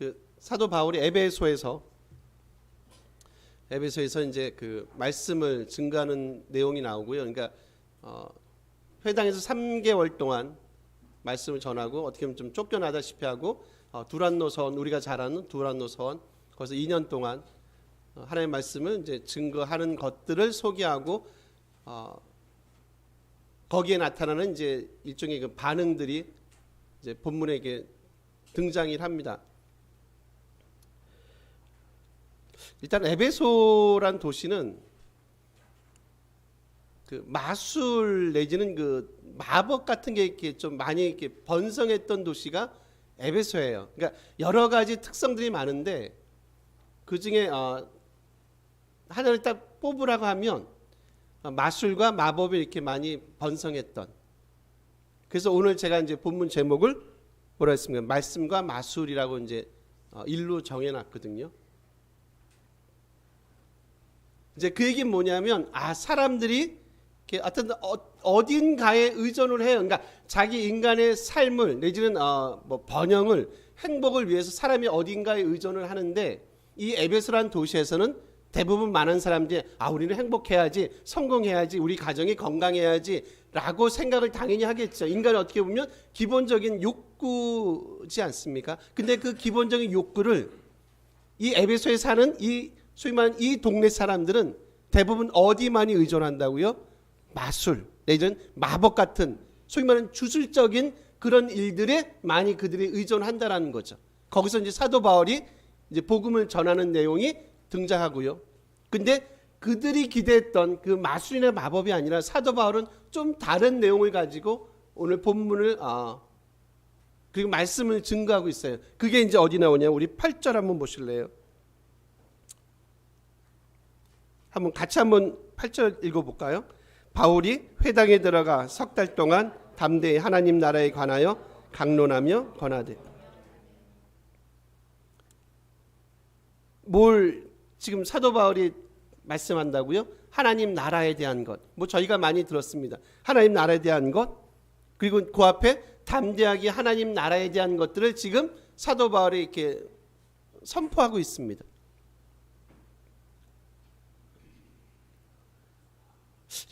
그 사도 바울이 에베소에서 이제 그 말씀을 증거하는 내용이 나오고요. 그러니까 회당에서 3개월 동안 말씀을 전하고 어떻게 보면 좀 쫓겨나다시피 하고 두란노 서원, 우리가 잘 아는 두란노 서원, 거기서 2년 동안 하나님의 말씀을 이제 증거하는 것들을 소개하고 거기에 나타나는 이제 일종의 그 반응들이 이제 본문에 이게 등장을 합니다. 일단 에베소란 도시는 그 마술 내지는 그 마법 같은 게 이렇게 좀 많이 이렇게 번성했던 도시가 에베소예요. 그러니까 여러 가지 특성들이 많은데 그 중에 하나를 딱 뽑으라고 하면 마술과 마법이 이렇게 많이 번성했던. 그래서 오늘 제가 이제 본문 제목을 뭐라 했습니까? 말씀과 마술이라고 이제 일로 정해놨거든요. 이제 그 얘기는 뭐냐면 사람들이 어떤 어딘가에 의존을 해요. 그러니까 자기 인간의 삶을 내지는 뭐 번영을 행복을 위해서 사람이 어딘가에 의존을 하는데 이 에베소란 도시에서는 대부분 많은 사람들이 우리는 행복해야지, 성공해야지, 우리 가정이 건강해야지 라고 생각을 당연히 하겠죠. 인간은 어떻게 보면 기본적인 욕구지 않습니까? 근데 그 기본적인 욕구를 이 에베소에 사는 이 소위 말하는 이 동네 사람들은 대부분 어디 많이 의존한다고요? 마술 내지는 마법 같은 소위 말하는 주술적인 그런 일들에 많이 그들이 의존한다라는 거죠. 거기서 이제 사도 바울이 이제 복음을 전하는 내용이 등장하고요. 근데 그들이 기대했던 그 마술이나 마법이 아니라 사도 바울은 좀 다른 내용을 가지고 오늘 본문을 그리고 말씀을 증거하고 있어요. 그게 이제 어디 나오냐? 우리 8절 한번 보실래요? 같이 한번 8절 읽어볼까요? 바울이 회당에 들어가 석 달 동안 담대히 하나님 나라에 관하여 강론하며 권하되. 뭘 지금 사도 바울이 말씀한다고요? 하나님 나라에 대한 것. 뭐 저희가 많이 들었습니다. 하나님 나라에 대한 것. 그리고 그 앞에 담대하게 하나님 나라에 대한 것들을 지금 사도 바울이 이렇게 선포하고 있습니다.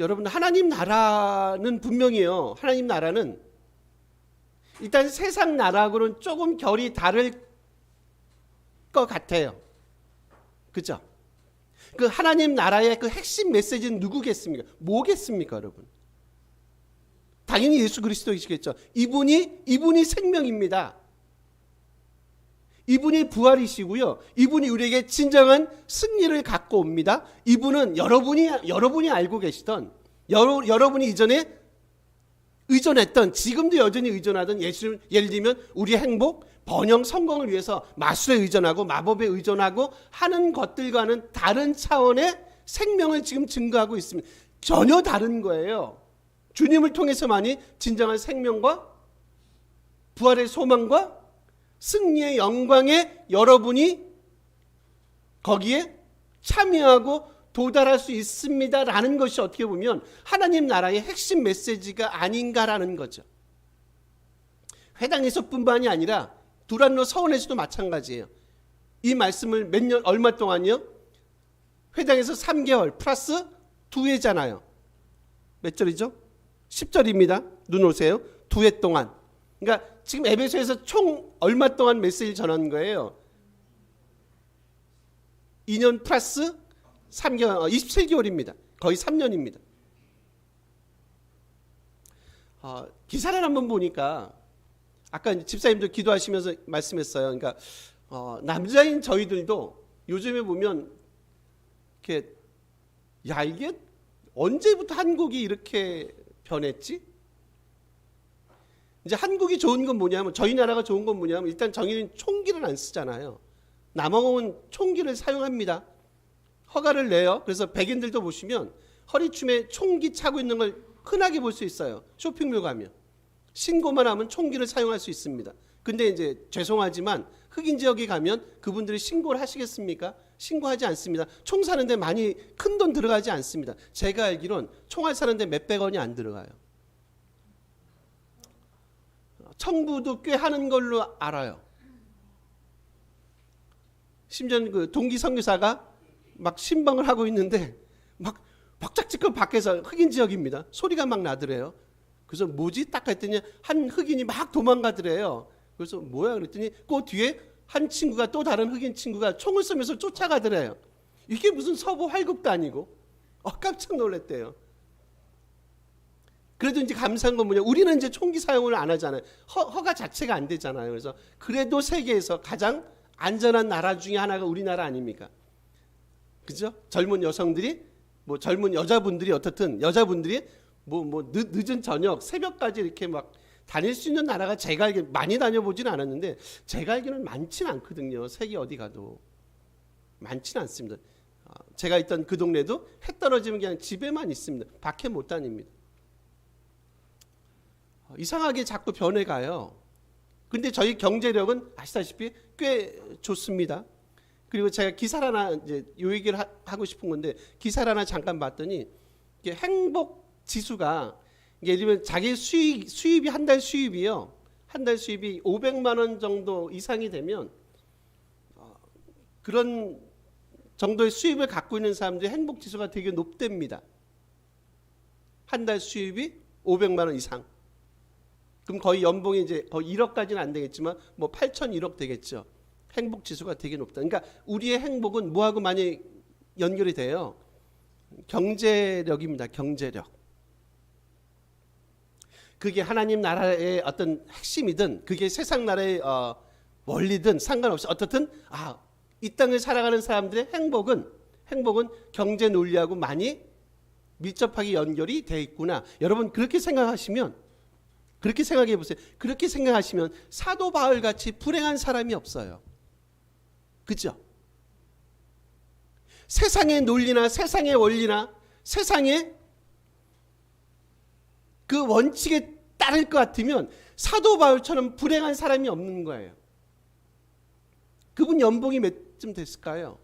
여러분, 하나님 나라는 분명히요. 하나님 나라는 일단 세상 나라하고는 조금 결이 다를 것 같아요. 그죠? 그 하나님 나라의 그 핵심 메시지는 누구겠습니까? 뭐겠습니까, 여러분? 당연히 예수 그리스도이시겠죠. 이분이 생명입니다. 이분이 부활이시고요. 이분이 우리에게 진정한 승리를 갖고 옵니다. 이분은 여러분이 알고 계시던, 여러분이 이전에 의존했던, 지금도 여전히 의존하던 예를 들면 우리의 행복, 번영, 성공을 위해서 마술에 의존하고 마법에 의존하고 하는 것들과는 다른 차원의 생명을 지금 증거하고 있습니다. 전혀 다른 거예요. 주님을 통해서만이 진정한 생명과 부활의 소망과 승리의 영광에 여러분이 거기에 참여하고 도달할 수 있습니다라는 것이 어떻게 보면 하나님 나라의 핵심 메시지가 아닌가라는 거죠. 회당에서뿐만이 아니라 두란노 서원에서도 마찬가지예요. 이 말씀을 얼마 동안요? 회당에서 3개월 플러스 2회잖아요. 몇 절이죠? 10절입니다. 눈 오세요. 2회 동안. 그러니까 지금 에베소에서 총 얼마 동안 메시지를 전한 거예요? 2년 플러스 3개월, 27개월입니다. 거의 3년입니다. 기사를 한번 보니까 아까 집사님도 기도하시면서 말씀했어요. 그러니까 남자인 저희들도 요즘에 보면 이렇게 이게 언제부터 한국이 이렇게 변했지? 이제 한국이 좋은 건 뭐냐면, 저희 나라가 좋은 건 뭐냐면 일단 저희는 총기를 안 쓰잖아요. 남아공은 총기를 사용합니다. 허가를 내요. 그래서 백인들도 보시면 허리춤에 총기 차고 있는 걸 흔하게 볼 수 있어요. 쇼핑몰 가면 신고만 하면 총기를 사용할 수 있습니다. 근데 이제 죄송하지만 흑인 지역에 가면 그분들이 신고를 하시겠습니까? 신고하지 않습니다. 총 사는데 많이 큰 돈 들어가지 않습니다. 제가 알기론 총알 사는데 몇백 원이 안 들어가요. 청부도 꽤 하는 걸로 알아요. 심지어 그 동기 선교사가 막 신방을 하고 있는데 막 벅짝지껄 밖에서 흑인 지역입니다. 소리가 막 나더래요. 그래서 뭐지? 딱 했더니 한 흑인이 막 도망가더래요. 그래서 뭐야 그랬더니 그 뒤에 한 친구가 또 다른 흑인 친구가 총을 쏘면서 쫓아가더래요. 이게 무슨 서부 활극도 아니고 깜짝 놀랐대요. 그래도 이제 감사한 건 뭐냐? 우리는 이제 총기 사용을 안 하잖아요. 허가 자체가 안 되잖아요. 그래서 그래도 세계에서 가장 안전한 나라 중에 하나가 우리나라 아닙니까? 그죠? 젊은 여성들이 뭐 젊은 여자분들이 어떻든 여자분들이 늦은 저녁 새벽까지 이렇게 막 다닐 수 있는 나라가 제가 알기로 많이 다녀보지는 않았는데 제가 알기로는 많지는 않거든요. 세계 어디 가도 많지는 않습니다. 제가 있던 그 동네도 해 떨어지면 그냥 집에만 있습니다. 밖에 못 다닙니다. 이상하게 자꾸 변해가요. 근데 저희 경제력은 아시다시피 꽤 좋습니다. 그리고 제가 기사를 하나 이제 요 얘기를 하고 싶은 건데 기사를 하나 잠깐 봤더니 이게 행복 지수가 예를 들면 자기 수입이 한 달 수입이요. 한 달 수입이 500만 원 정도 이상이 되면 그런 정도의 수입을 갖고 있는 사람들이 행복 지수가 되게 높답니다. 한 달 수입이 500만 원 이상. 그럼 거의 연봉이 이제 거의 1억까지는 안 되겠지만 뭐 8,100억 되겠죠. 행복 지수가 되게 높다. 그러니까 우리의 행복은 뭐하고 많이 연결이 돼요? 경제력입니다. 경제력. 그게 하나님 나라의 어떤 핵심이든 그게 세상 나라의 원리든 상관없이 어떻든 이 땅을 살아가는 사람들의 행복은 경제 논리하고 많이 밀접하게 연결이 돼 있구나. 여러분 그렇게 생각하시면 그렇게 생각해 보세요. 그렇게 생각하시면 사도 바울 같이 불행한 사람이 없어요. 그죠? 세상의 논리나 세상의 원리나 세상의 그 원칙에 따를 것 같으면 사도 바울처럼 불행한 사람이 없는 거예요. 그분 연봉이 몇쯤 됐을까요?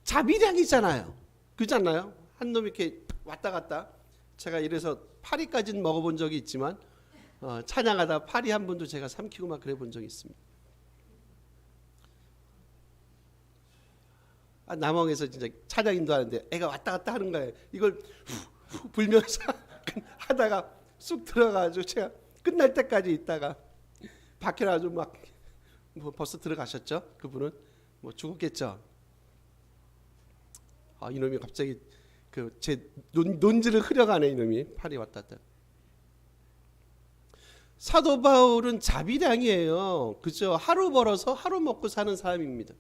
자비량이잖아요. 그렇지 않나요? 한 놈이 이렇게 왔다 갔다. 제가 이래서 파리까지는 먹어본 적이 있지만 찬양하다 파리 한 번도 제가 삼키고 막 그래 본 적이 있습니다. 남원에서 진짜 찬양 인도하는데 애가 왔다 갔다 하는 거예요. 이걸 불면서 하다가 쑥 들어가지고 제가 끝날 때까지 있다가 밖에 나가지고 막 벌써 들어가셨죠? 그분은 뭐 죽었겠죠. 이놈이 갑자기 제 논지를 흐려가네. 이놈이 파리 왔다 갔다. 사도 바울은 자비량이에요. 그죠? 하루 벌어서 하루 먹고 사는 사람입니다.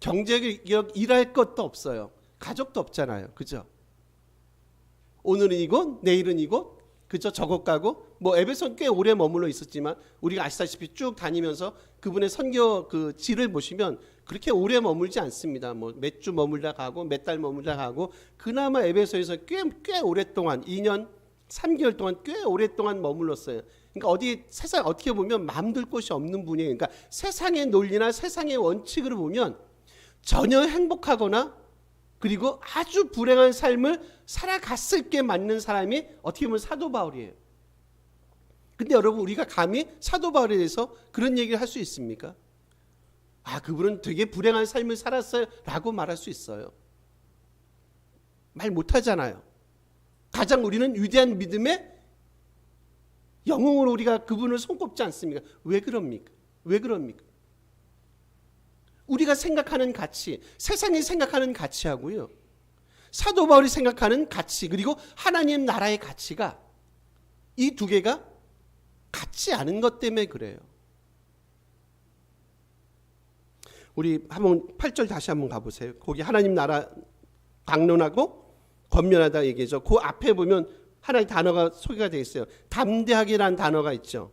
경제력 일할 것도 없어요. 가족도 없잖아요. 그죠? 오늘은 이곳, 내일은 이곳, 그죠? 저곳 가고, 뭐 에베소는 꽤 오래 머물러 있었지만 우리가 아시다시피 쭉 다니면서 그분의 선교 그 질을 보시면 그렇게 오래 머물지 않습니다. 뭐 몇 주 머물다 가고 몇 달 머물다 가고 그나마 에베소에서 꽤 오랫동안 2년 3개월 동안 꽤 오랫동안 머물렀어요. 그러니까 어디 세상 어떻게 보면 마음둘 곳이 없는 분이에요. 그러니까 세상의 논리나 세상의 원칙으로 보면 전혀 행복하거나 그리고 아주 불행한 삶을 살아갔을 게 맞는 사람이 어떻게 보면 사도 바울이에요. 근데 여러분 우리가 감히 사도 바울에 대해서 그런 얘기를 할 수 있습니까? 그분은 되게 불행한 삶을 살았어요 라고 말할 수 있어요. 말 못하잖아요. 가장 우리는 위대한 믿음의 영웅으로 우리가 그분을 손꼽지 않습니까? 왜 그럽니까? 왜 그럽니까? 우리가 생각하는 가치, 세상이 생각하는 가치하고요, 사도 바울이 생각하는 가치, 그리고 하나님 나라의 가치가 이 두 개가 같지 않은 것 때문에 그래요. 우리 한번 8절 다시 한번 가보세요. 거기 하나님 나라 강론하고 권면하다 얘기죠. 그 앞에 보면 하나의 단어가 소개가 되어 있어요. 담대하게라는 단어가 있죠.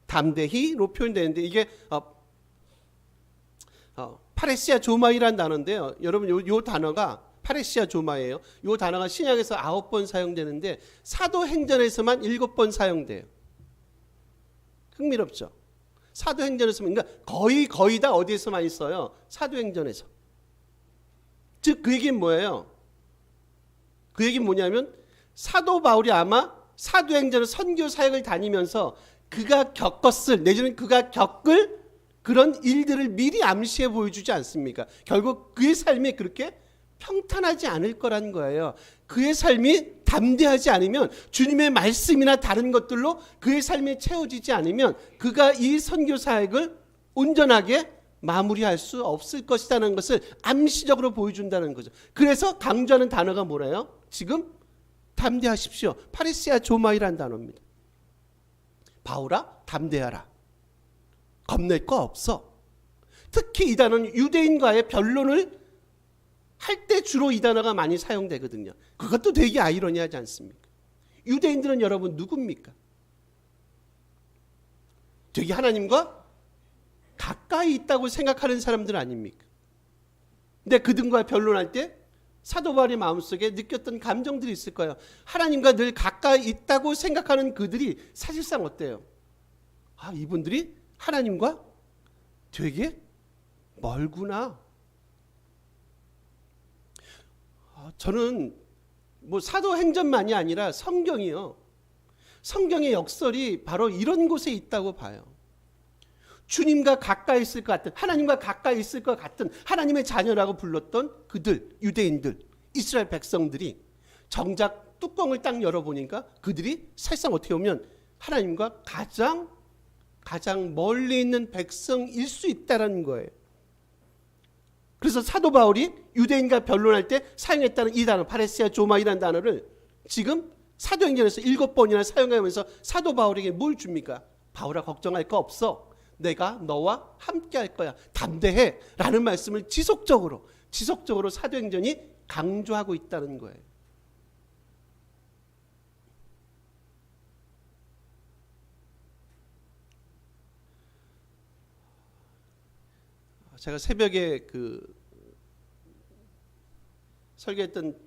담대히로 표현되는데 이게 파레시아 조마이라는 단어인데요. 여러분 요 단어가 파레시아 조마예요. 요 단어가 신약에서 9번 사용되는데 사도행전에서만 7번 사용돼요. 흥미롭죠? 사도행전에서만, 그러니까 거의 다 어디에서 많이 써요? 사도행전에서. 즉 그 얘기는 뭐예요? 그 얘기는 뭐냐면 사도 바울이 아마 사도행전 선교 사역을 다니면서 그가 겪었을 내지는 그가 겪을 그런 일들을 미리 암시해 보여주지 않습니까? 결국 그의 삶이 그렇게 평탄하지 않을 거라는 거예요. 그의 삶이 담대하지 않으면, 주님의 말씀이나 다른 것들로 그의 삶이 채워지지 않으면 그가 이 선교 사역을 온전하게 마무리할 수 없을 것이라는 것을 암시적으로 보여준다는 거죠. 그래서 강조하는 단어가 뭐래요? 지금 담대하십시오. 파리시아 조마이라는 단어입니다. 바울아, 담대하라. 겁낼 거 없어. 특히 이 단어는 유대인과의 변론을 할 때 주로 이 단어가 많이 사용되거든요. 그것도 되게 아이러니하지 않습니까? 유대인들은 여러분 누굽니까? 되게 하나님과 가까이 있다고 생각하는 사람들 아닙니까? 근데 그들과 변론할 때 사도 바울의 마음속에 느꼈던 감정들이 있을 거예요. 하나님과 늘 가까이 있다고 생각하는 그들이 사실상 어때요? 아, 이분들이 하나님과 되게 멀구나. 저는 뭐 사도행전만이 아니라 성경이요. 성경의 역설이 바로 이런 곳에 있다고 봐요. 주님과 가까이 있을 것 같은, 하나님과 가까이 있을 것 같은 하나님의 자녀라고 불렀던 그들, 유대인들, 이스라엘 백성들이 정작 뚜껑을 딱 열어보니까 그들이 사실상 어떻게 보면 하나님과 가장 멀리 있는 백성일 수 있다는 거예요. 그래서 사도 바울이 유대인과 변론할 때 사용했다는 이 단어, 파레시아 조마이라는 단어를 지금 사도행전에서 7번이나 사용하면서 사도 바울에게 뭘 줍니까? 바울아, 걱정할 거 없어. 내가 너와 함께 할 거야. 담대해. 라는 말씀을 지속적으로 사도행전이 강조하고 있다는 거예요. 제가 새벽에 설교했던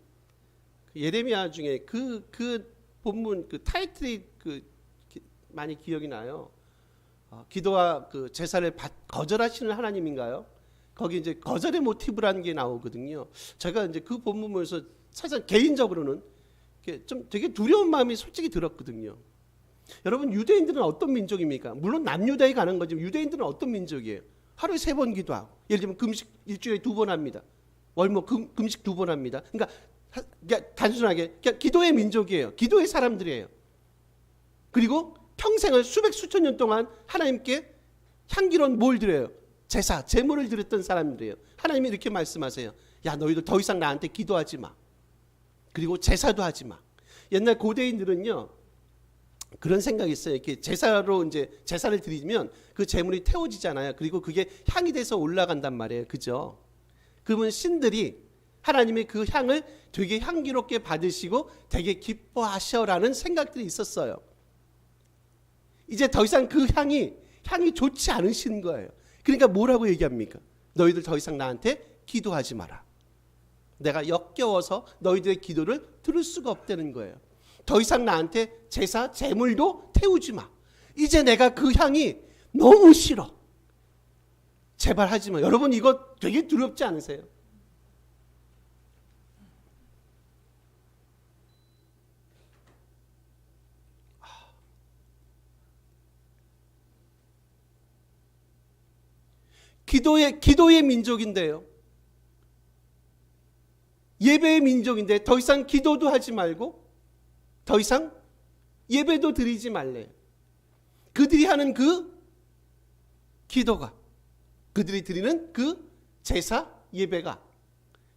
예레미야 중에 그 본문 타이틀이 많이 기억이 나요. 기도와 제사를 거절하시는 하나님인가요? 거기 이제 거절의 모티브라는 게 나오거든요. 제가 이제 그 본문 보면서 사실 개인적으로는 좀 되게 두려운 마음이 솔직히 들었거든요. 여러분, 유대인들은 어떤 민족입니까? 물론 남유다에 가는 거지만 유대인들은 어떤 민족이에요? 하루에 3번 기도하고, 예를 들면 금식 일주일에 2번 합니다. 월목 금식 2번 합니다. 그러니까 단순하게 기도의 민족이에요. 기도의 사람들이에요. 그리고 평생을 수천 년 동안 하나님께 향기로운 뭘 드려요? 제사, 제물을 드렸던 사람들이에요. 하나님이 이렇게 말씀하세요. 야, 너희들 더 이상 나한테 기도하지 마. 그리고 제사도 하지 마. 옛날 고대인들은요, 그런 생각이 있어요. 이렇게 제사로 이제 제사를 드리면 그 제물이 태워지잖아요. 그리고 그게 향이 돼서 올라간단 말이에요. 그죠? 그러면 신들이 하나님의 그 향을 되게 향기롭게 받으시고 되게 기뻐하셔라는 생각들이 있었어요. 이제 더 이상 그 향이 좋지 않으신 거예요. 그러니까 뭐라고 얘기합니까? 너희들 더 이상 나한테 기도하지 마라. 내가 역겨워서 너희들의 기도를 들을 수가 없다는 거예요. 더 이상 나한테 제사, 제물도 태우지 마. 이제 내가 그 향이 너무 싫어. 제발 하지 마. 여러분, 이거 되게 두렵지 않으세요? 기도의 민족인데요. 예배의 민족인데 더 이상 기도도 하지 말고 더 이상 예배도 드리지 말래요. 그들이 하는 그 기도가, 그들이 드리는 그 제사, 예배가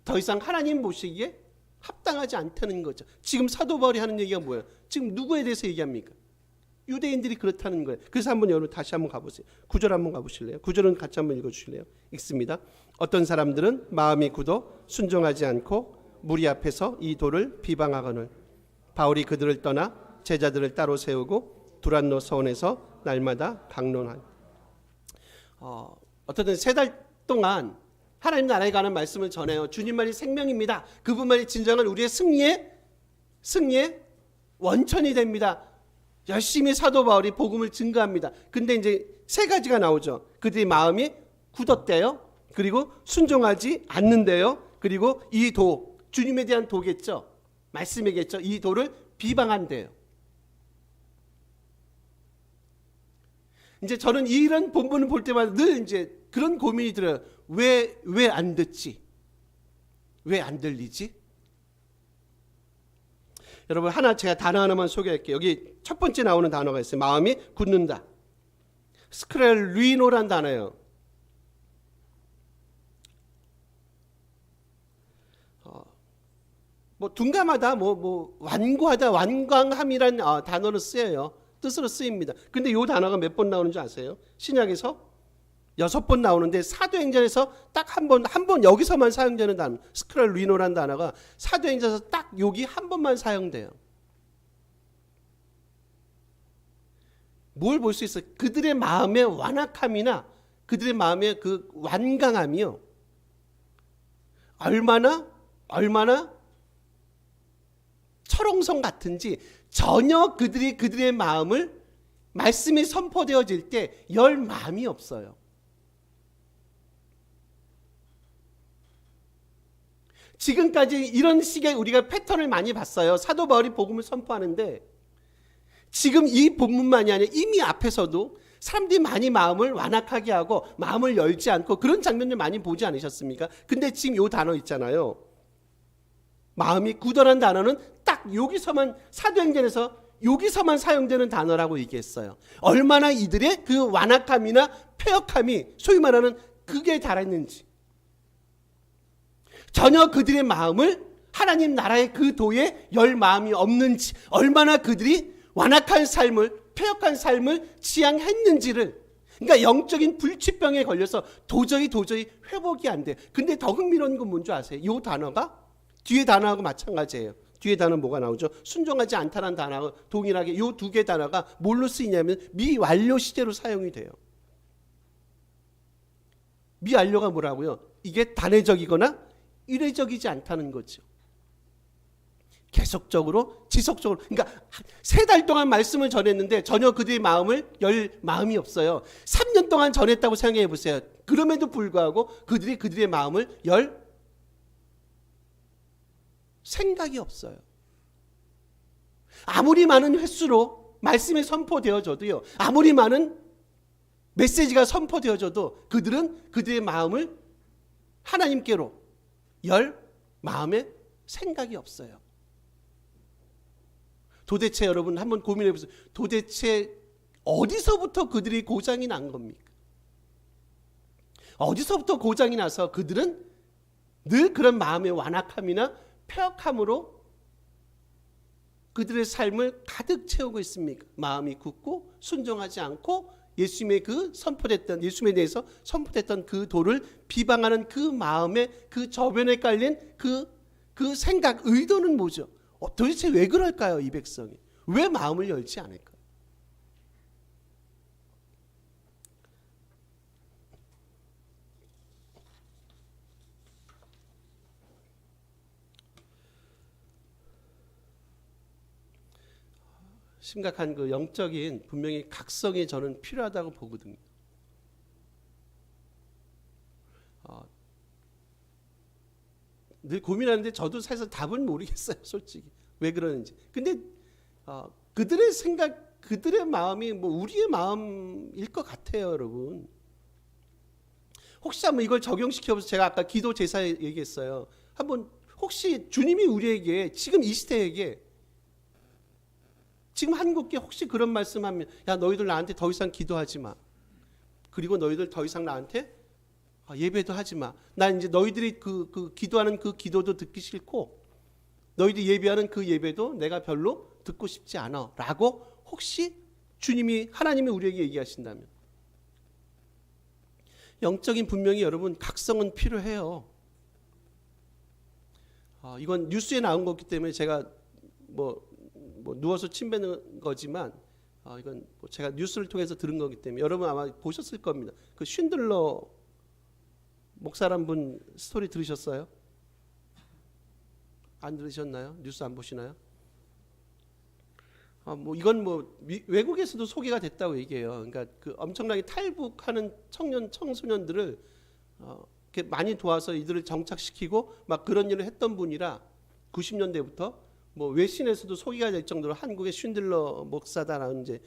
더 이상 하나님 보시기에 합당하지 않다는 거죠. 지금 사도 바울이 하는 얘기가 뭐예요? 지금 누구에 대해서 얘기합니까? 유대인들이 그렇다는 거예요. 그래서 여러분 다시 한번 가보세요. 9절 한번 가보실래요? 9절은 같이 한번 읽어주실래요? 읽습니다. 어떤 사람들은 마음이 굳어 순종하지 않고 무리 앞에서 이 도를 비방하거늘 바울이 그들을 떠나 제자들을 따로 세우고 두란노 서원에서 날마다 강론하니. 어쨌든 3달 동안 하나님 나라에 관한 말씀을 전해요. 주님만이 생명입니다. 그분만이 진정한 우리의 승리의 원천이 됩니다. 열심히 사도 바울이 복음을 증거합니다. 근데 이제 3가지가 나오죠. 그들이 마음이 굳었대요. 그리고 순종하지 않는데요. 그리고 이 도, 주님에 대한 도겠죠. 말씀이겠죠. 이 도를 비방한대요. 이제 저는 이런 본문을 볼 때마다 늘 이제 그런 고민이 들어요. 왜 안 듣지? 왜 안 들리지? 여러분, 제가 단어 하나만 소개할게요. 여기 첫 번째 나오는 단어가 있어요. 마음이 굳는다. 스크렐리노란 단어예요. 둔감하다, 완고하다, 완강함이란 단어를 쓰여요. 뜻으로 쓰입니다. 근데 이 단어가 몇 번 나오는 줄 아세요? 신약에서 6번 나오는데 사도행전에서 딱 한 번 여기서만 사용되는 단어, 스크렐리노란 단어가 사도행전에서 딱 여기 한 번만 사용돼요. 뭘 볼 수 있어요? 그들의 마음의 완악함이나 그들의 마음의 그 완강함이요. 얼마나 철옹성 같은지 전혀 그들의 마음을 말씀이 선포되어질 때 열 마음이 없어요. 지금까지 이런 식의 우리가 패턴을 많이 봤어요. 사도 바울이 복음을 선포하는데 지금 이 본문만이 아니라 이미 앞에서도 사람들이 많이 마음을 완악하게 하고 마음을 열지 않고 그런 장면을 많이 보지 않으셨습니까? 근데 지금 이 단어 있잖아요. 마음이 굳어란 단어는 딱 여기서만 사도행전에서 여기서만 사용되는 단어라고 얘기했어요. 얼마나 이들의 그 완악함이나 폐역함이 소위 말하는 극에 달했는지, 전혀 그들의 마음을 하나님 나라의 그 도에 열 마음이 없는지, 얼마나 그들이 완악한 삶을, 폐역한 삶을 지향했는지를, 그러니까 영적인 불치병에 걸려서 도저히 회복이 안 돼. 근데 더 흥미로운 건 뭔지 아세요? 이 단어가 뒤에 단어하고 마찬가지예요. 뒤에 단어 뭐가 나오죠? 순종하지 않다는 단어하고 동일하게 이 두 개 단어가 뭘로 쓰이냐면 미완료 시제로 사용이 돼요. 미완료가 뭐라고요? 이게 단회적이거나 일회적이지 않다는 거죠. 계속적으로, 지속적으로. 그러니까 3달 동안 말씀을 전했는데 전혀 그들의 마음을 열 마음이 없어요. 3년 동안 전했다고 생각해 보세요. 그럼에도 불구하고 그들의 마음을 열 생각이 없어요. 아무리 많은 횟수로 말씀이 선포되어져도요, 아무리 많은 메시지가 선포되어져도 그들은 그들의 마음을 하나님께로 열 마음의 생각이 없어요. 도대체 여러분 한번 고민해 보세요. 도대체 어디서부터 그들이 고장이 난 겁니까? 어디서부터 고장이 나서 그들은 늘 그런 마음의 완악함이나 폐역함으로 그들의 삶을 가득 채우고 있습니까? 마음이 굳고 순종하지 않고 예수님의 예수님에 대해서 선포됐던 그 도를 비방하는 그 마음의 그 저변에 깔린 그 생각, 의도는 뭐죠? 도대체 왜 그럴까요? 이 백성이 왜 마음을 열지 않을까요? 심각한 그 영적인 분명히 각성이 저는 필요하다고 보거든요. 늘 고민하는데 저도 사실 답은 모르겠어요, 솔직히. 왜 그러는지. 근데 그들의 생각, 그들의 마음이 우리의 마음일 것 같아요, 여러분. 혹시 한번 이걸 적용시켜서 제가 아까 기도 제사에 얘기했어요. 한번 혹시 주님이 우리에게 지금 이 시대에게 지금 한국에 혹시 그런 말씀하면 야 너희들 나한테 더 이상 기도하지 마. 그리고 너희들 더 이상 나한테 예배도 하지 마. 난 이제 너희들이 그 기도하는 그 기도도 듣기 싫고 너희들이 예배하는 그 예배도 내가 별로 듣고 싶지 않아. 라고 혹시 하나님이 우리에게 얘기하신다면 영적인 분명히 여러분 각성은 필요해요. 이건 뉴스에 나온 거기 때문에 제가 누워서 침 뱉는 거지만 이건 제가 뉴스를 통해서 들은 거기 때문에 여러분 아마 보셨을 겁니다. 그 쉰들러 목사란 분 스토리 들으셨어요? 안 들으셨나요? 뉴스 안 보시나요? 이건 외국에서도 소개가 됐다고 얘기해요. 그러니까 그 엄청나게 탈북하는 청소년들을 이렇게 많이 도와서 이들을 정착시키고 막 그런 일을 했던 분이라 90년대부터 외신에서도 소개가 될 정도로 한국의 쉰들러 목사다라는 이제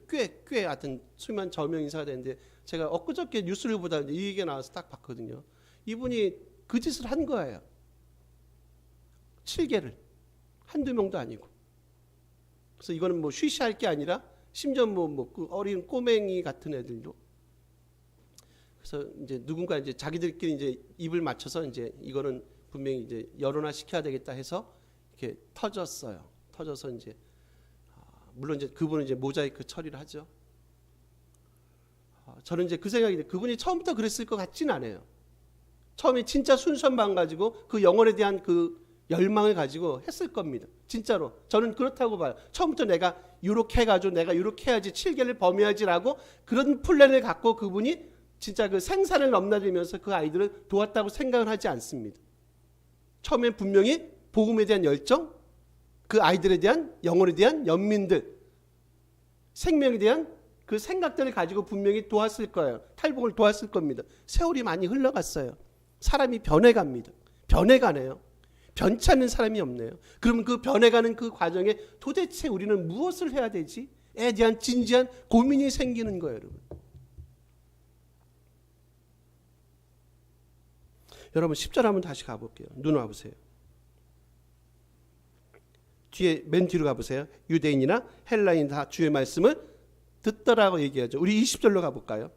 꽤 하여튼 수면 저명 인사가 되는데 제가 엊그저께 뉴스를 보다 이 얘기가 나와서 딱 봤거든요. 이분이 그 짓을 한 거예요. 7개를 한두 명도 아니고. 그래서 이거는 뭐 쉬쉬할 게 아니라 심지어 그 어린 꼬맹이 같은 애들도. 그래서 이제 누군가 이제 자기들끼리 이제 입을 맞춰서 이제 이거는 분명히 이제 여론화 시켜야 되겠다 해서 이렇게 터졌어요. 터져서 이제 물론 이제 그분은 이제 모자이크 처리를 하죠. 저는 이제 그 생각이 돼. 그분이 처음부터 그랬을 것 같진 않아요. 처음에 진짜 순수한 마음 가지고 그 영혼에 대한 그 열망을 가지고 했을 겁니다. 진짜로. 저는 그렇다고 봐요. 처음부터 내가 이렇게 해가지고 내가 이렇게 해야지 7개를 범해야지라고 그런 플랜을 갖고 그분이 진짜 그 생사를 넘나들면서 그 아이들을 도왔다고 생각을 하지 않습니다. 처음엔 분명히 복음에 대한 열정, 그 아이들에 대한 영혼에 대한 연민들, 생명에 대한 그 생각들을 가지고 분명히 도왔을 거예요. 탈북을 도왔을 겁니다. 세월이 많이 흘러갔어요. 사람이 변해갑니다. 변해가네요. 변치 않는 사람이 없네요. 그러면 그 변해가는 그 과정에 도대체 우리는 무엇을 해야 되지에 대한 진지한 고민이 생기는 거예요, 여러분. 여러분 10절 한번 다시 가볼게요. 눈 와보세요. 뒤에 맨 뒤로 가보세요. 유대인이나 헬라인 다 주의 말씀을 듣더라고 얘기하죠. 우리 20절로 가볼까요?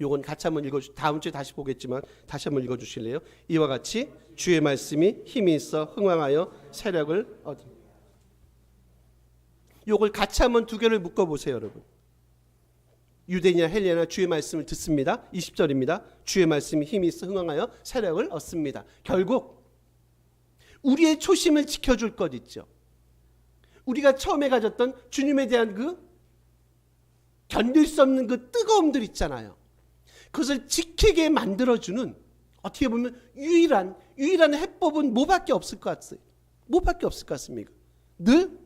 요건 같이 한번 읽어주. 다음 주에 다시 보겠지만 다시 한번 읽어주실래요? 이와 같이 주의 말씀이 힘이 있어 흥왕하여 세력을 얻은. 요걸 같이 한번 두 개를 묶어보세요, 여러분. 유대인이나 헬라나 주의 말씀을 듣습니다. 20절입니다. 주의 말씀이 힘이 있어 흥왕하여 세력을 얻습니다. 결국 우리의 초심을 지켜줄 것 있죠. 우리가 처음에 가졌던 주님에 대한 그 견딜 수 없는 그 뜨거움들 있잖아요. 그것을 지키게 만들어주는 어떻게 보면 유일한 해법은 뭐밖에 없을 것 같아요. 뭐밖에 없을 것 같습니까? 늘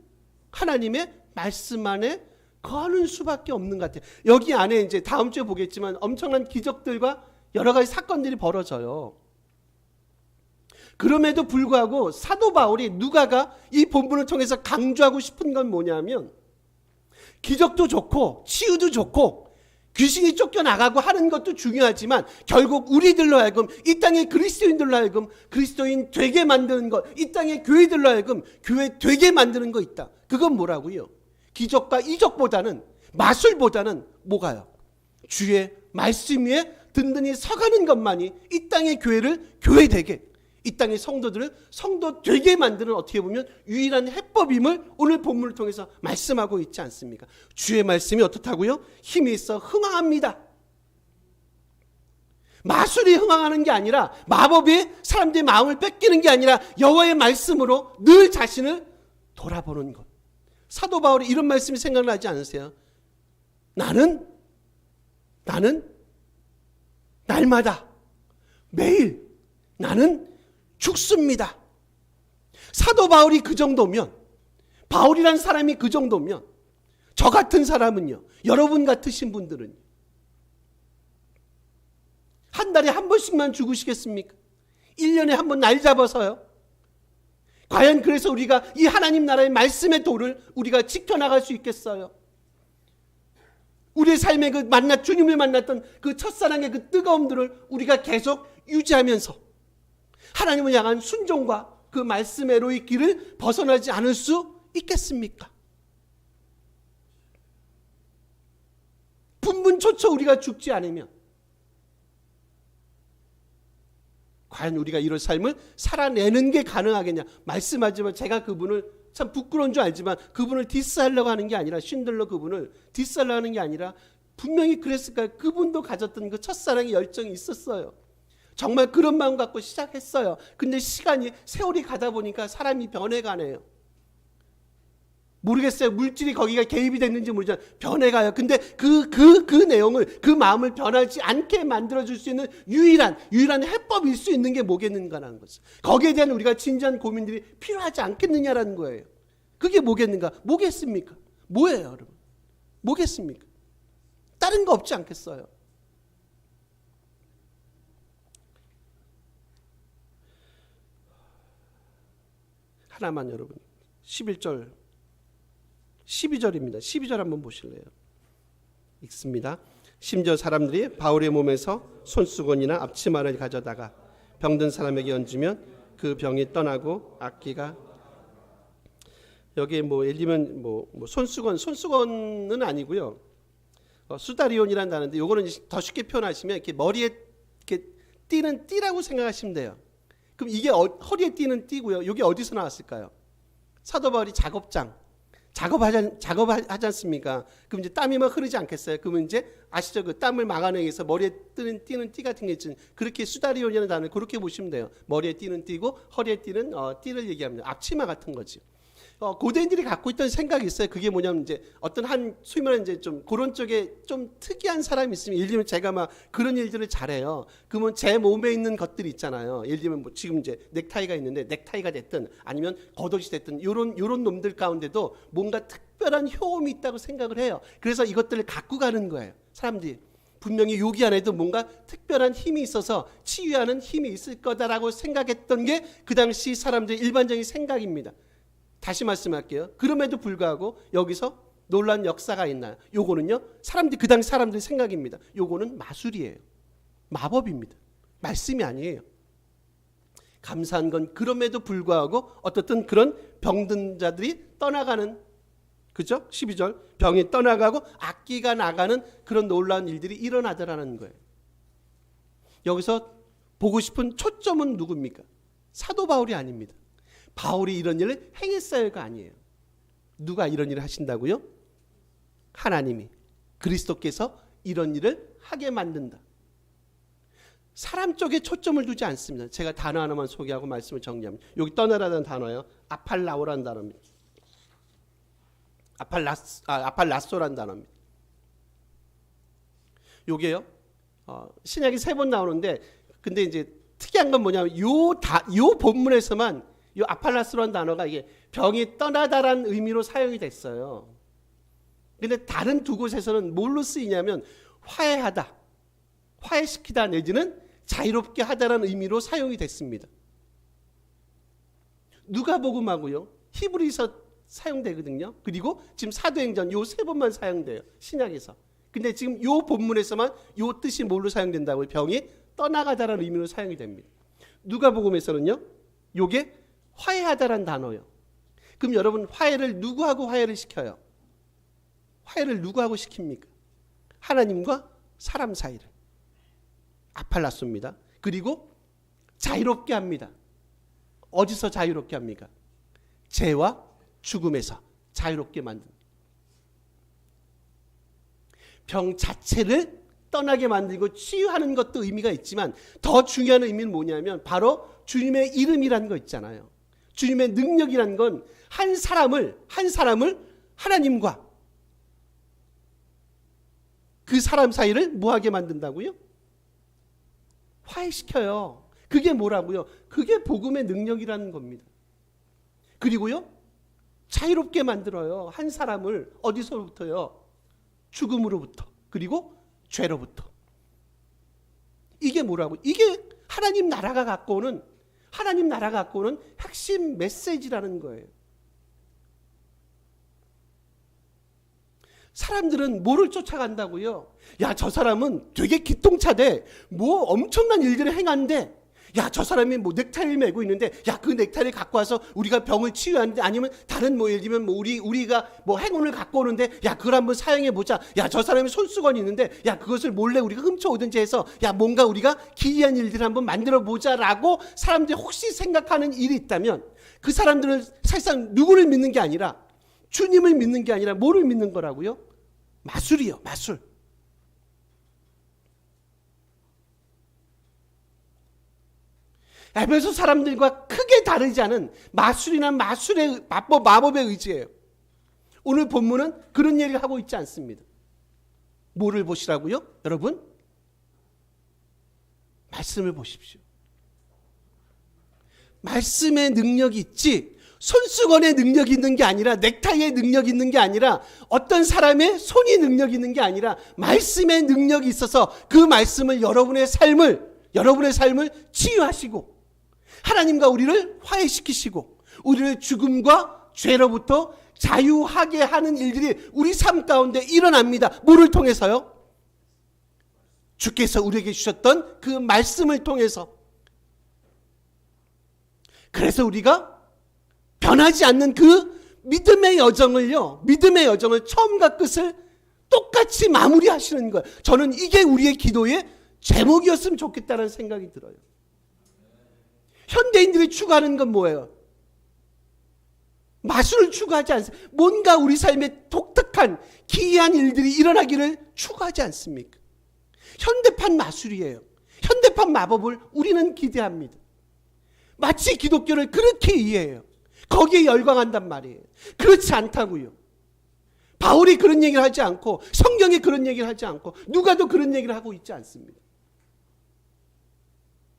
하나님의 말씀 안에 거하는 수밖에 없는 것 같아요. 여기 안에 이제 다음 주에 보겠지만 엄청난 기적들과 여러 가지 사건들이 벌어져요. 그럼에도 불구하고 사도 바울이 누가가 이 본문을 통해서 강조하고 싶은 건 뭐냐면 기적도 좋고 치유도 좋고 귀신이 쫓겨나가고 하는 것도 중요하지만 결국 우리들로 하여금 이 땅의 그리스도인들로 하여금 그리스도인 되게 만드는 것, 이 땅의 교회들로 하여금 교회 되게 만드는 거 있다. 그건 뭐라고요? 기적과 이적보다는 마술보다는 뭐가요? 주의 말씀 위에 든든히 서가는 것만이 이 땅의 교회를 교회되게, 이 땅의 성도들을 성도 되게 만드는 어떻게 보면 유일한 해법임을 오늘 본문을 통해서 말씀하고 있지 않습니까? 주의 말씀이 어떻다고요? 힘이 있어 흥황합니다. 마술이 흥황하는 게 아니라 마법이 사람들의 마음을 뺏기는 게 아니라 여호와의 말씀으로 늘 자신을 돌아보는 것. 사도 바울이 이런 말씀이 생각나지 않으세요? 나는 날마다 매일 나는 죽습니다. 사도 바울이 그 정도면, 바울이란 사람이 그 정도면 저 같은 사람은요, 여러분 같으신 분들은 한 달에 한 번씩만 죽으시겠습니까? 1년에 한 번 날 잡아서요. 과연 그래서 우리가 이 하나님 나라의 말씀의 도를 우리가 지켜나갈 수 있겠어요? 우리의 삶에 그 주님을 만났던 그 첫사랑의 그 뜨거움들을 우리가 계속 유지하면서 하나님을 향한 순종과 그 말씀의로의 길을 벗어나지 않을 수 있겠습니까? 분분초초 우리가 죽지 않으면 과연 우리가 이런 삶을 살아내는 게 가능하겠냐? 말씀하지만 제가 그분을 참 부끄러운 줄 알지만 그분을 디스하려고 하는 게 아니라, 쉰들러 그분을 디스하려고 하는 게 아니라 분명히 그랬을까요? 그분도 가졌던 그 첫사랑의 열정이 있었어요. 정말 그런 마음 갖고 시작했어요. 근데 세월이 가다 보니까 사람이 변해가네요. 모르겠어요. 물질이 거기가 개입이 됐는지 모르지만 변해가요. 근데 그 내용을, 그 마음을 변하지 않게 만들어줄 수 있는 유일한 해법일 수 있는 게 뭐겠는가라는 거죠. 거기에 대한 우리가 진지한 고민들이 필요하지 않겠느냐라는 거예요. 그게 뭐겠는가? 뭐겠습니까? 뭐예요, 여러분? 뭐겠습니까? 다른 거 없지 않겠어요? 하나만 여러분 11절 12절입니다. 12절 한번 보실래요? 읽습니다. 심지어 사람들이 바울의 몸에서 손수건이나 앞치마를 가져다가 병든 사람에게 얹으면 그 병이 떠나고 악기가, 여기 예를 들면 손수건은 아니고요. 수다리온이라는 단어인데 요거는 더 쉽게 표현하시면 이렇게 머리에 이렇게 띠는 띠라고 생각하시면 돼요. 그럼 이게 허리에 띠는 띠고요. 여기 어디서 나왔을까요? 사도 바울이 작업하지 않습니까? 그럼 이제 땀이 막 흐르지 않겠어요? 그러면 이제 아시죠? 그 땀을 막아내기 위해서 머리에 띠는 띠 같은 게 있죠. 그렇게 수다리온이라는 단어를 그렇게 보시면 돼요. 머리에 띠는 띠고 허리에 띠는 띠를 얘기합니다. 앞치마 같은 거지. 고대인들이 갖고 있던 생각이 있어요. 그게 뭐냐면 이제 어떤 한 소위 말하는 이제 좀 그런 쪽에 좀 특이한 사람이 있으면, 예를 들면 제가 막 그런 일들을 잘해요. 그러면 제 몸에 있는 것들이 있잖아요. 예를 들면 지금 이제 넥타이가 있는데 넥타이가 됐든 아니면 겉옷이 됐든 요런 놈들 가운데도 뭔가 특별한 효험이 있다고 생각을 해요. 그래서 이것들을 갖고 가는 거예요. 사람들이 분명히 여기 안에도 뭔가 특별한 힘이 있어서 치유하는 힘이 있을 거다라고 생각했던 게 그 당시 사람들의 일반적인 생각입니다. 다시 말씀할게요. 그럼에도 불구하고 여기서 놀라운 역사가 있나요? 요거는요, 그 당시 사람들의 생각입니다. 요거는 마술이에요. 마법입니다. 말씀이 아니에요. 감사한 건 그럼에도 불구하고 어떻든 그런 병든 자들이 떠나가는, 그죠? 12절. 병이 떠나가고 악기가 나가는 그런 놀라운 일들이 일어나더라는 거예요. 여기서 보고 싶은 초점은 누굽니까? 사도 바울이 아닙니다. 바울이 이런 일을 행했어요가 아니에요. 누가 이런 일을 하신다고요? 하나님이, 그리스도께서 이런 일을 하게 만든다. 사람 쪽에 초점을 두지 않습니다. 제가 단어 하나만 소개하고 말씀을 정리합니다. 여기 떠나라는 단어예요. 아팔라오라는 단어입니다. 아팔라소라는 단어입니다. 요게요, 신약이 3번 나오는데, 근데 이제 특이한 건 뭐냐면 요 본문에서만 이 아팔라스라는 단어가 이게 병이 떠나다라는 의미로 사용이 됐어요. 근데 다른 두 곳에서는 뭘로 쓰이냐면 화해하다, 화해시키다 내지는 자유롭게 하다라는 의미로 사용이 됐습니다. 누가복음하고요, 히브리서 사용되거든요. 그리고 지금 사도행전 요 3번만 사용돼요. 신약에서. 근데 지금 요 본문에서만 요 뜻이 뭘로 사용된다고요? 병이 떠나가다라는 의미로 사용이 됩니다. 누가복음에서는요, 요게 화해하다란 단어요. 그럼 여러분, 화해를 누구하고 화해를 시켜요? 화해를 누구하고 시킵니까? 하나님과 사람 사이를. 아팔라소입니다. 그리고 자유롭게 합니다. 어디서 자유롭게 합니까? 죄와 죽음에서 자유롭게 만듭니다. 병 자체를 떠나게 만들고 치유하는 것도 의미가 있지만 더 중요한 의미는 뭐냐면 바로 주님의 이름이라는 거 있잖아요. 주님의 능력이라는 건 한 사람을 하나님과 그 사람 사이를 뭐하게 만든다고요? 화해시켜요. 그게 뭐라고요? 그게 복음의 능력이라는 겁니다. 그리고요, 자유롭게 만들어요. 한 사람을 어디서부터요? 죽음으로부터, 그리고 죄로부터. 이게 뭐라고? 이게 하나님 나라가 갖고 오는 핵심 메시지라는 거예요. 사람들은 뭐를 쫓아간다고요? 야, 저 사람은 되게 기똥차대. 뭐 엄청난 일들을 행한데, 야, 저 사람이 뭐 넥타이를 메고 있는데, 야, 그 넥타이를 갖고 와서 우리가 병을 치유하는데, 아니면 다른 예를 들면 우리가 행운을 갖고 오는데, 야, 그걸 한번 사용해 보자. 야, 저 사람이 손수건이 있는데, 야, 그것을 몰래 우리가 훔쳐오든지 해서, 야, 뭔가 우리가 기이한 일들을 한번 만들어 보자라고 사람들이 혹시 생각하는 일이 있다면, 그 사람들은 사실상 누구를 믿는 게 아니라 주님을 믿는 게 아니라 뭐를 믿는 거라고요? 마술이요, 마술. 에베소 사람들과 크게 다르지 않은 마술이나 마법에 의지해요. 오늘 본문은 그런 얘기를 하고 있지 않습니다. 뭐를 보시라고요? 여러분, 말씀을 보십시오. 말씀의 능력이 있지, 손수건의 능력이 있는 게 아니라, 넥타이의 능력이 있는 게 아니라, 어떤 사람의 손이 능력이 있는 게 아니라 말씀의 능력이 있어서 그 말씀을 여러분의 삶을 치유하시고 하나님과 우리를 화해시키시고 우리를 죽음과 죄로부터 자유하게 하는 일들이 우리 삶 가운데 일어납니다. 뭐를 통해서요? 주께서 우리에게 주셨던 그 말씀을 통해서. 그래서 우리가 변하지 않는 그 믿음의 여정을요, 믿음의 여정을 처음과 끝을 똑같이 마무리하시는 거예요. 저는 이게 우리의 기도의 제목이었으면 좋겠다는 생각이 들어요. 현대인들이 추구하는 건 뭐예요? 마술을 추구하지 않습니다. 뭔가 우리 삶에 독특한 기이한 일들이 일어나기를 추구하지 않습니까? 현대판 마술이에요. 현대판 마법을 우리는 기대합니다. 마치 기독교를 그렇게 이해해요. 거기에 열광한단 말이에요. 그렇지 않다고요. 바울이 그런 얘기를 하지 않고 성경이 그런 얘기를 하지 않고 누가도 그런 얘기를 하고 있지 않습니다.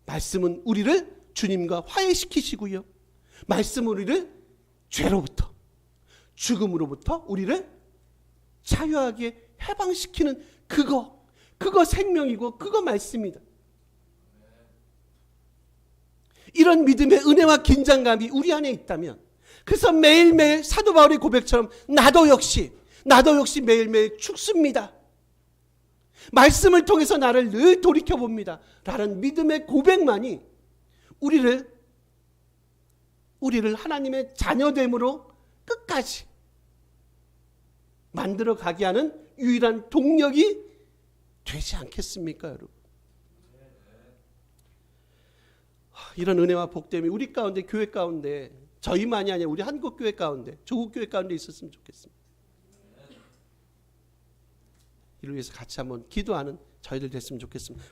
말씀은 우리를 주님과 화해시키시고요. 말씀은 우리를 죄로부터, 죽음으로부터 우리를 자유하게 해방시키는 그거 생명이고 그거 말씀이다. 이런 믿음의 은혜와 긴장감이 우리 안에 있다면, 그래서 매일매일 사도 바울의 고백처럼 나도 역시 매일매일 죽습니다. 말씀을 통해서 나를 늘 돌이켜봅니다. 라는 믿음의 고백만이 우리를 하나님의 자녀됨으로 끝까지 만들어 가게 하는 유일한 동력이 되지 않겠습니까, 여러분? 이런 은혜와 복됨이 우리 가운데, 교회 가운데, 저희만이 아니라 우리 한국교회 가운데, 조국교회 가운데 있었으면 좋겠습니다. 이를 위해서 같이 한번 기도하는 저희들 됐으면 좋겠습니다.